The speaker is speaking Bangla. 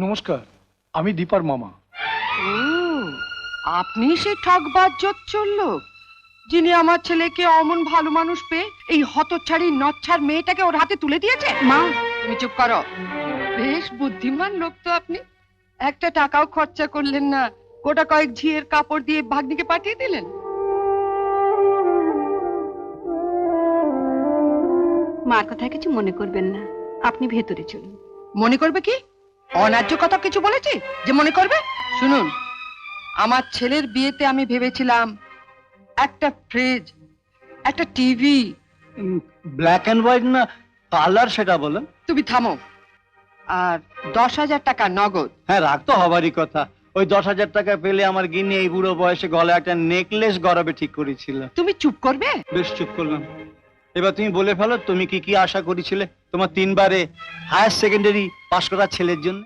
নমস্কার, আমি দীপার মামা। ও, আপনি সেই ঠকবাজ জোচ্চোর লোক যিনি আমার ছেলেকে অমন ভালো মানুষ পেয়ে এই হতচ্ছাড়ি নচ্ছার মেয়েটাকে ওর হাতে তুলে দিয়েছে। মা, তুমি চুপ করো। বেশ বুদ্ধিমান লোক তো আপনি। একটা টাকাও খরচা করলেন না, গোটা কয়েক ঝিয়ের কাপড় দিয়ে ভাগ্নিকে পাঠিয়ে দিলেন। মার কথা কিছু মনে করবেন না, আপনি ভেতরে চলুন। মনে করবে কি? অন্যায্য কথা কিছু বলেছি যে মনে করবে? শুনুন, আমার ছেলের বিয়েতে আমি ভেবেছিলাম একটা ফ্রিজ, একটা টিভি। ব্ল্যাক অ্যান্ড হোয়াইট না কালার সেটা বলেন। তুমি থামো। আর 10,000 টাকা নগদ। হ্যাঁ, রাগ তো হবারই কথা। ওই 10,000 টাকা পেলে আমার গিন্নি এই বুড়ো বয়সে গলায় একটা নেকলেস গড়াবে ঠিক করেছিল। তুমি চুপ করবে? বেশ, চুপ করলাম। এবার তুমি বলে ফেলো, তুমি কি কি আশা করেছিলে তোমার 3 বারে হায়ার সেকেন্ডারি পাশ করা ছেলের জন্য?